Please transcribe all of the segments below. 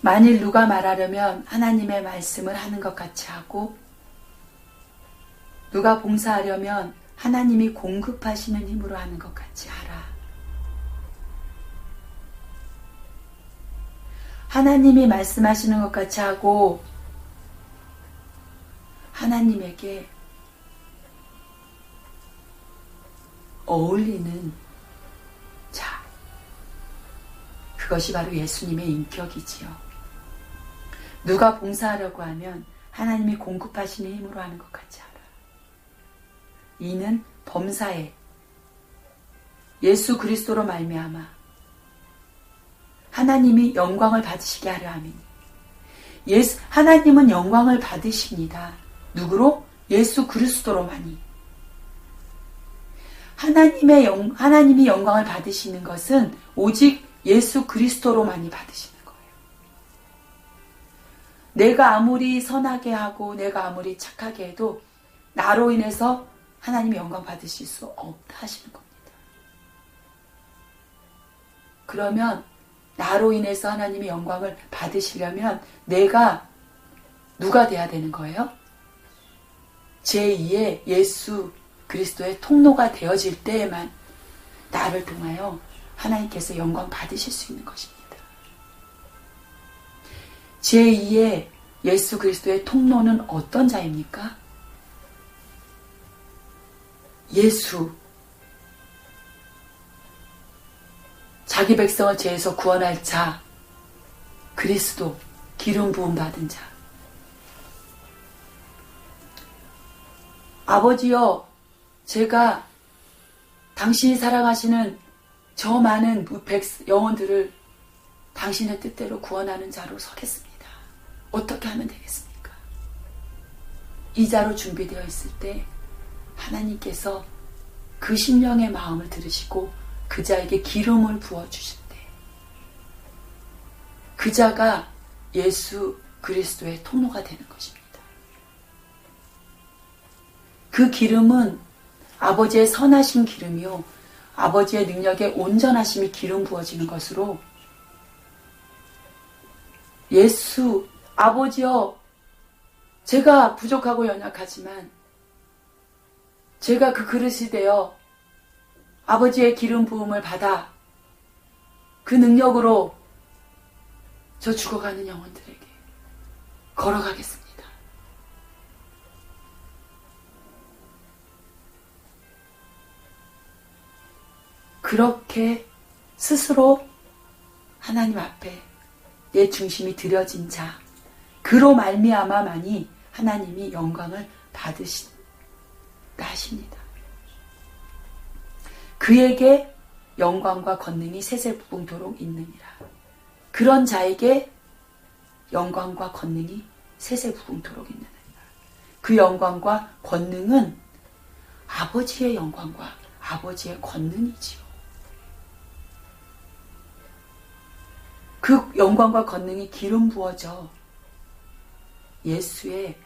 만일 누가 말하려면 하나님의 말씀을 하는 것 같이 하고, 누가 봉사하려면 하나님이 공급하시는 힘으로 하는 것 같이 하라. 하나님이 말씀하시는 것 같이 하고 하나님에게 어울리는 자, 그것이 바로 예수님의 인격이지요. 누가 봉사하려고 하면 하나님이 공급하시는 힘으로 하는 것 같이 하라. 이는 범사에 예수 그리스도로 말미암아 하나님이 영광을 받으시게 하려 함이니, 하나님은 영광을 받으십니다. 누구로? 예수 그리스도로만이. 하나님이 영광을 받으시는 것은 오직 예수 그리스도로만이 받으시는 거예요. 내가 아무리 선하게 하고 내가 아무리 착하게 해도 나로 인해서 하나님이 영광 받으실 수 없다 하시는 겁니다. 그러면 나로 인해서 하나님이 영광을 받으시려면 내가 누가 돼야 되는 거예요? 제2의 예수 그리스도의 통로가 되어질 때에만 나를 통하여 하나님께서 영광 받으실 수 있는 것입니다. 제2의 예수 그리스도의 통로는 어떤 자입니까? 예수, 자기 백성을 죄에서 구원할 자, 그리스도, 기름 부음 받은 자. 아버지여, 제가 당신이 사랑하시는 저 많은 영혼들을 당신의 뜻대로 구원하는 자로 서겠습니다. 어떻게 하면 되겠습니까? 이 자로 준비되어 있을 때 하나님께서 그 심령의 마음을 들으시고 그 자에게 기름을 부어주실 때 그 자가 예수 그리스도의 통로가 되는 것입니다. 그 기름은 아버지의 선하신 기름이요, 아버지의 능력의 온전하심이 기름 부어지는 것으로, 예수, 아버지여, 제가 부족하고 연약하지만 제가 그 그릇이 되어 아버지의 기름 부음을 받아 그 능력으로 저 죽어가는 영혼들에게 걸어가겠습니다. 그렇게 스스로 하나님 앞에 내 중심이 들여진 자, 그로 말미암아만이 하나님이 영광을 받으신다 하십니다. 그에게 영광과 권능이 세세무궁토록 있느니라. 그런 자에게 영광과 권능이 세세무궁토록 있느니라. 그 영광과 권능은 아버지의 영광과 아버지의 권능이지요. 그 영광과 권능이 기름 부어져 예수의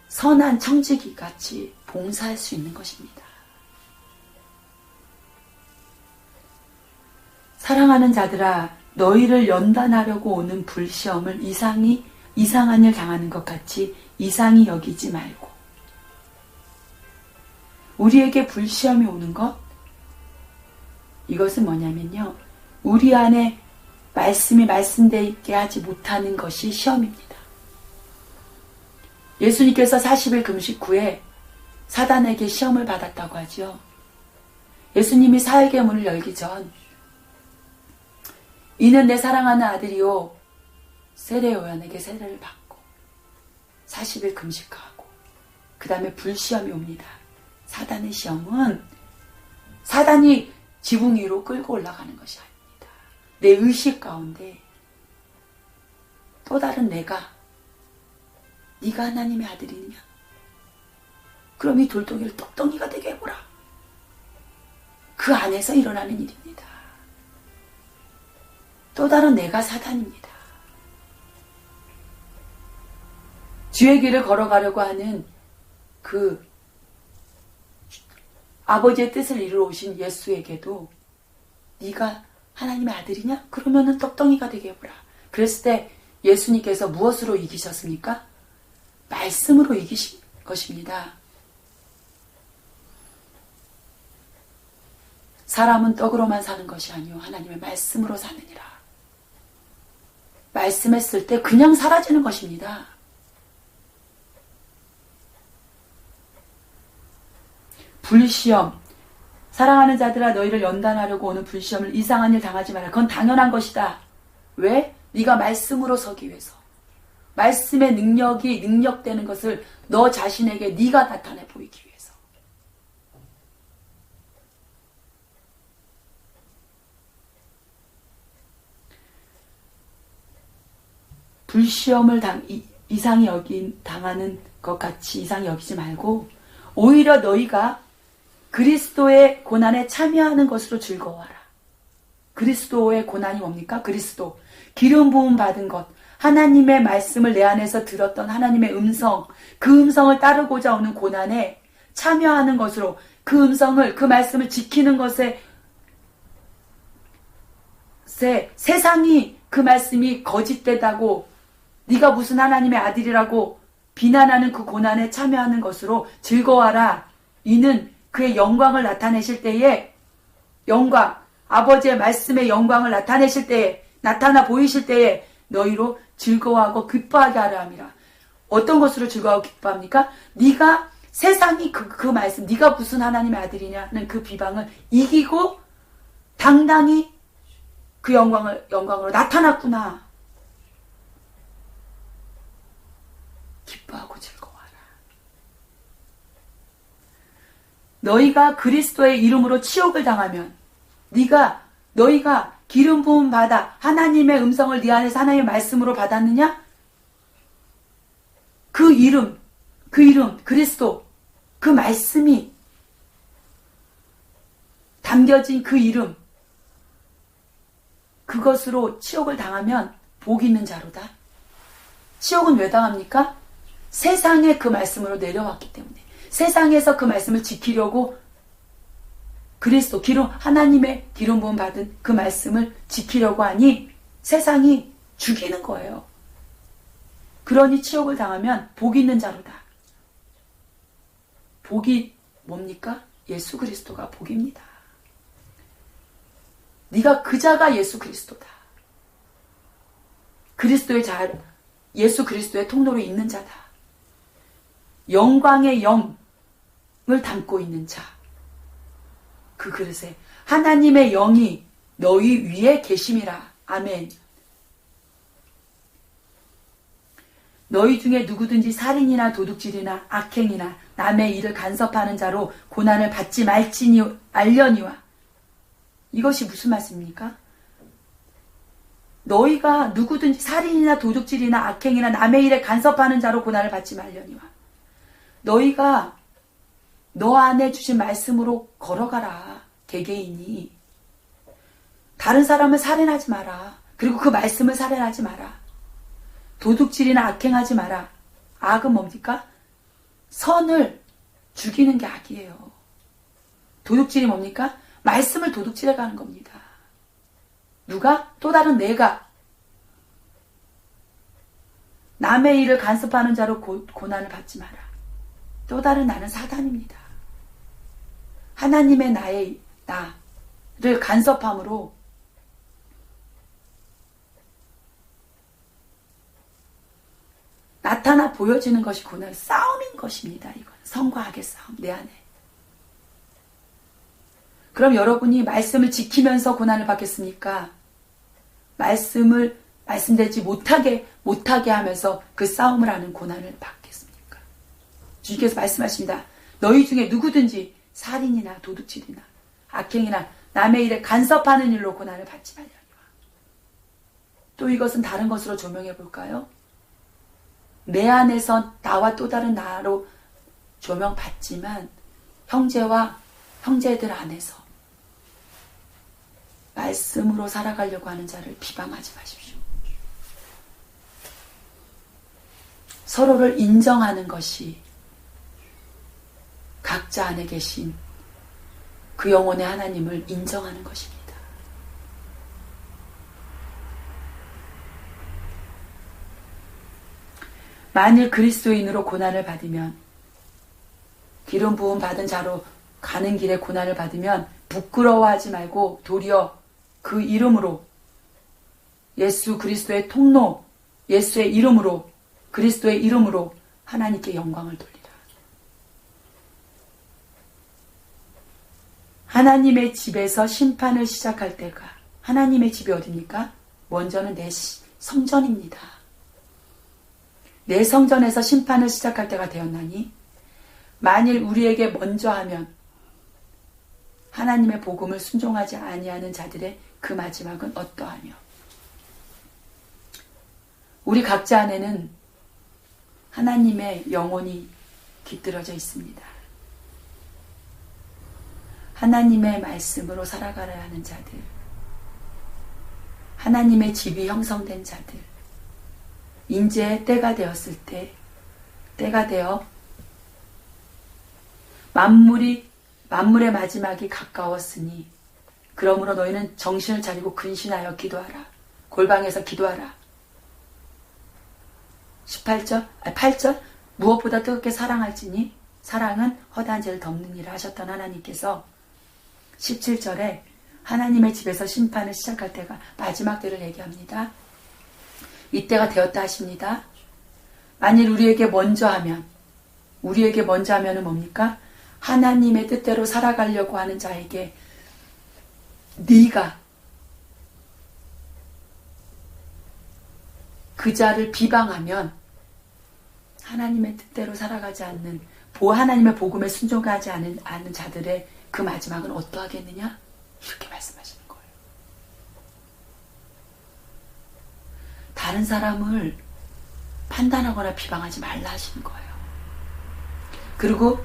선한 청지기 같이 봉사할 수 있는 것입니다. 사랑하는 자들아, 너희를 연단하려고 오는 불시험을 이상한 일 당하는 것 같이 이상히 여기지 말고, 우리에게 불시험이 오는 것, 이것은 뭐냐면요, 우리 안에 말씀이 말씀되게 하지 못하는 것이 시험입니다. 예수님께서 40일 금식 후에 사단에게 시험을 받았다고 하죠. 예수님이 사역의 문을 열기 전, 이는 내 사랑하는 아들이요, 세례 요한에게 세례를 받고 40일 금식하고 그 다음에 불시험이 옵니다. 사단의 시험은 사단이 지붕 위로 끌고 올라가는 것이 아닙니다. 내 의식 가운데 또 다른 내가, 네가 하나님의 아들이냐? 그럼 이 돌덩이를 떡덩이가 되게 해보라. 그 안에서 일어나는 일입니다. 또 다른 내가 사단입니다. 주의 길을 걸어가려고 하는 그 아버지의 뜻을 이루러 오신 예수에게도 네가 하나님의 아들이냐? 그러면은 떡덩이가 되게 해보라. 그랬을 때 예수님께서 무엇으로 이기셨습니까? 말씀으로 이기신 것입니다. 사람은 떡으로만 사는 것이 아니요 하나님의 말씀으로 사느니라. 말씀했을 때 그냥 사라지는 것입니다. 불시험, 사랑하는 자들아 너희를 연단하려고 오는 불시험을 이상한 일 당하지 마라. 그건 당연한 것이다. 왜? 네가 말씀으로 서기 위해서. 말씀의 능력이 능력되는 것을 너 자신에게 네가 나타내 보이기 위해서. 불시험을 이상히 당하는 것 같이 이상히 여기지 말고 오히려 너희가 그리스도의 고난에 참여하는 것으로 즐거워하라. 그리스도의 고난이 뭡니까? 그리스도. 기름 부음 받은 것. 하나님의 말씀을 내 안에서 들었던 하나님의 음성. 그 음성을 따르고자 오는 고난에 참여하는 것으로 그 음성을, 그 말씀을 지키는 것에 세상이 그 말씀이 거짓되다고 네가 무슨 하나님의 아들이라고 비난하는 그 고난에 참여하는 것으로 즐거워하라. 이는 그의 영광을 나타내실 때에 영광, 아버지의 말씀의 영광을 나타내실 때에 나타나 보이실 때에 너희로 즐거워하고 기뻐하게 하려 함이라. 어떤 것으로 즐거워하고 기뻐합니까? 네가 세상이 그 말씀, 네가 무슨 하나님의 아들이냐는 그 비방을 이기고 당당히 그 영광으로 나타났구나. 기뻐하고 즐거워하라. 너희가 그리스도의 이름으로 치욕을 당하면 너희가 기름 부음 받아 하나님의 음성을 네 안에서 하나님의 말씀으로 받았느냐? 그 이름, 그리스도, 그 말씀이 담겨진 그 이름, 그것으로 치욕을 당하면 복 있는 자로다. 치욕은 왜 당합니까? 세상에 그 말씀으로 내려왔기 때문에. 세상에서 그 말씀을 지키려고 그리스도, 하나님의 기름 부음 받은 그 말씀을 지키려고 하니 세상이 죽이는 거예요. 그러니 치욕을 당하면 복 있는 자로다. 복이 뭡니까? 예수 그리스도가 복입니다. 네가 그 자가 예수 그리스도다. 예수 그리스도의 통로로 있는 자다. 영광의 영을 담고 있는 자. 그 그릇에 하나님의 영이 너희 위에 계심이라. 아멘. 너희 중에 누구든지 살인이나 도둑질이나 악행이나 남의 일을 간섭하는 자로 고난을 받지 말려니와. 이것이 무슨 말씀입니까? 너희가 누구든지 살인이나 도둑질이나 악행이나 남의 일에 간섭하는 자로 고난을 받지 말려니와. 너희가 너 안에 주신 말씀으로 걸어가라. 개개인이. 다른 사람을 살인하지 마라. 그리고 그 말씀을 살인하지 마라. 도둑질이나 악행하지 마라. 악은 뭡니까? 선을 죽이는 게 악이에요. 도둑질이 뭡니까? 말씀을 도둑질해 가는 겁니다. 누가? 또 다른 내가. 남의 일을 간섭하는 자로 고난을 받지 마라. 또 다른 나는 사단입니다. 하나님의 나를 간섭함으로 나타나 보여지는 것이 고난, 싸움인 것입니다. 이건 성과 악의 싸움, 내 안에. 그럼 여러분이 말씀을 지키면서 고난을 받겠습니까? 말씀되지 못하게 하면서 그 싸움을 하는 고난을 받겠습니까? 주님께서 말씀하십니다. 너희 중에 누구든지 살인이나 도둑질이나 악행이나 남의 일에 간섭하는 일로 고난을 받지 말려니와. 또 이것은 다른 것으로 조명해 볼까요? 내 안에서 나와 또 다른 나로 조명받지만 형제들 안에서 말씀으로 살아가려고 하는 자를 비방하지 마십시오. 서로를 인정하는 것이 각자 안에 계신 그 영혼의 하나님을 인정하는 것입니다. 만일 그리스도인으로 고난을 받으면, 기름 부음 받은 자로 가는 길에 고난을 받으면 부끄러워하지 말고 도리어 그 이름으로, 예수 그리스도의 통로, 예수의 이름으로, 그리스도의 이름으로 하나님께 영광을 돌리라. 하나님의 집에서 심판을 시작할 때가, 하나님의 집이 어디입니까? 먼저는 내 성전입니다. 내 성전에서 심판을 시작할 때가 되었나니, 만일 우리에게 먼저 하면 하나님의 복음을 순종하지 아니하는 자들의 그 마지막은 어떠하며, 우리 각자 안에는 하나님의 영혼이 깃들어져 있습니다. 하나님의 말씀으로 살아가야 하는 자들, 하나님의 집이 형성된 자들, 이제 때가 되었을 때, 때가 되어 만물의 마지막이 가까웠으니 그러므로 너희는 정신을 차리고 근신하여 기도하라. 골방에서 기도하라. 8절 무엇보다 뜨겁게 사랑할지니 사랑은 허다한 죄를 덮는 일을 하셨던 하나님께서 17절에 하나님의 집에서 심판을 시작할 때가 마지막 때를 얘기합니다. 이때가 되었다 하십니다. 만일 우리에게 먼저 하면은 뭡니까? 하나님의 뜻대로 살아가려고 하는 자에게 네가 그 자를 비방하면 하나님의 뜻대로 살아가지 않는, 하나님의 복음에 순종하지 않은 자들의 그 마지막은 어떠하겠느냐? 이렇게 말씀하시는 거예요. 다른 사람을 판단하거나 비방하지 말라 하시는 거예요. 그리고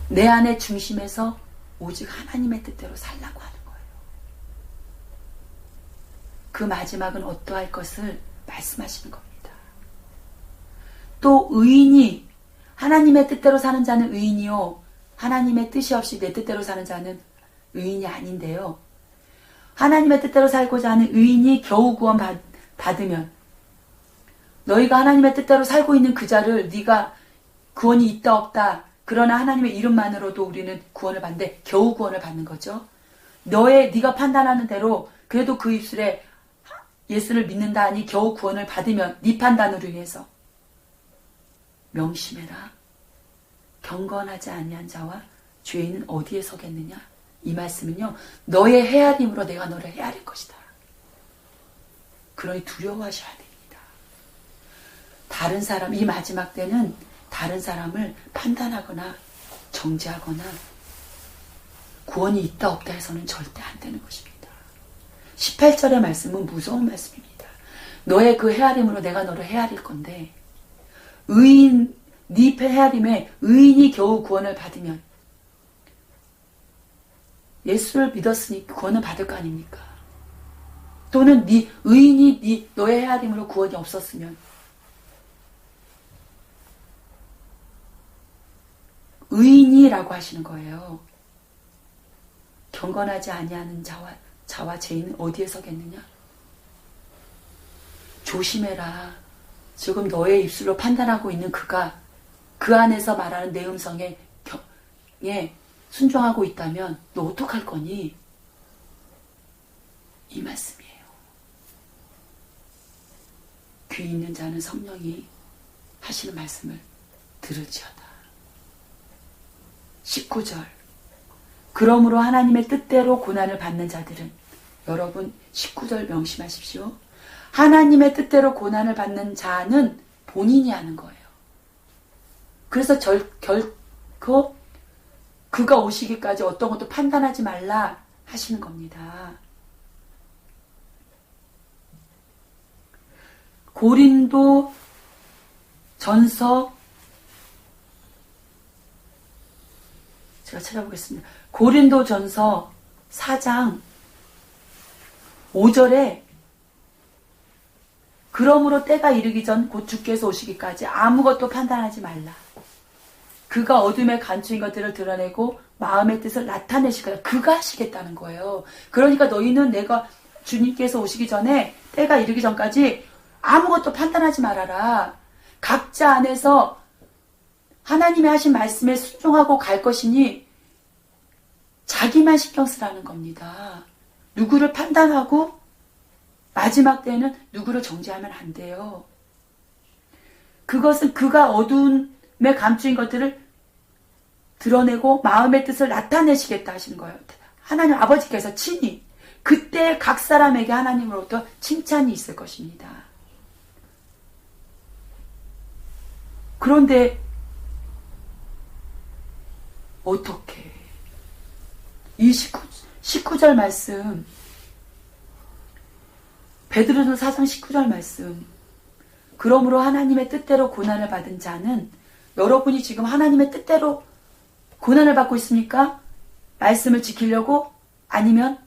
내 안의 중심에서 오직 하나님의 뜻대로 살라고 하는 거예요. 그 마지막은 어떠할 것을 말씀하시는 겁니다. 또 의인이, 하나님의 뜻대로 사는 자는 의인이요, 하나님의 뜻이 없이 내 뜻대로 사는 자는 의인이 아닌데요. 하나님의 뜻대로 살고자 하는 의인이 겨우 구원 받으면, 너희가 하나님의 뜻대로 살고 있는 그 자를 네가 구원이 있다 없다, 그러나 하나님의 이름만으로도 우리는 구원을 받는데 겨우 구원을 받는 거죠. 네가 판단하는 대로 그래도 그 입술에 예수를 믿는다 하니 겨우 구원을 받으면 네 판단으로 인해서 명심해라. 경건하지 아니한 자와 죄인은 어디에 서겠느냐? 이 말씀은요, 너의 헤아림으로 내가 너를 헤아릴 것이다. 그러니 두려워하셔야 됩니다. 다른 사람, 이 마지막 때는 다른 사람을 판단하거나 정죄하거나 구원이 있다 없다 해서는 절대 안 되는 것입니다. 18절의 말씀은 무서운 말씀입니다. 너의 그 헤아림으로 내가 너를 헤아릴 건데, 네 헤아림에 의인이 겨우 구원을 받으면, 예수를 믿었으니 구원을 받을 거 아닙니까? 또는 의인이 너의 헤아림으로 구원이 없었으면, 의인이라고 하시는 거예요. 경건하지 아니하는 자와 죄인은 어디에 서겠느냐? 조심해라. 지금 너의 입술로 판단하고 있는 그가 그 안에서 말하는 내 음성에 순종하고 있다면 너 어떡할 거니? 이 말씀이에요. 귀 있는 자는 성령이 하시는 말씀을 들을지어다. 19절. 그러므로 하나님의 뜻대로 고난을 받는 자들은, 여러분 19절 명심하십시오. 하나님의 뜻대로 고난을 받는 자는 본인이 하는 거예요. 그래서 결코 그가 오시기까지 어떤 것도 판단하지 말라 하시는 겁니다. 고린도 전서, 제가 찾아보겠습니다. 고린도 전서 4장 5절에 그러므로 때가 이르기 전 곧 주께서 오시기까지 아무것도 판단하지 말라. 그가 어둠에 감추인 것들을 드러내고 마음의 뜻을 나타내실 거야. 그가 하시겠다는 거예요. 그러니까 너희는 내가 주님께서 오시기 전에 때가 이르기 전까지 아무것도 판단하지 말아라. 각자 안에서 하나님이 하신 말씀에 순종하고 갈 것이니 자기만 신경 쓰라는 겁니다. 누구를 판단하고 마지막 때는 누구를 정죄하면 안 돼요. 그것은 그가 어두움에 감추인 것들을 드러내고 마음의 뜻을 나타내시겠다 하시는 거예요. 하나님 아버지께서 친히 그때 각 사람에게 하나님으로부터 칭찬이 있을 것입니다. 그런데 어떻게 이 19절 말씀, 베드로전서 4장 19절 말씀, 그러므로 하나님의 뜻대로 고난을 받은 자는, 여러분이 지금 하나님의 뜻대로 고난을 받고 있습니까? 말씀을 지키려고? 아니면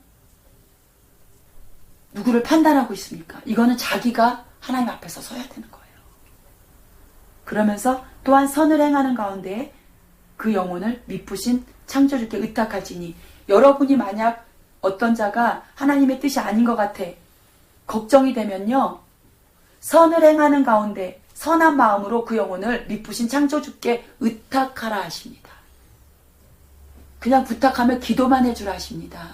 누구를 판단하고 있습니까? 이거는 자기가 하나님 앞에서 서야 되는 거예요. 그러면서 또한 선을 행하는 가운데 그 영혼을 미쁘신 창조주께 의탁할지니, 여러분이 만약 어떤 자가 하나님의 뜻이 아닌 것 같아 걱정이 되면요, 선을 행하는 가운데 선한 마음으로 그 영혼을 미쁘신 창조주께 의탁하라 하십니다. 그냥 부탁하면 기도만 해주라 하십니다.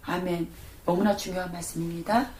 아멘. 너무나 중요한 말씀입니다.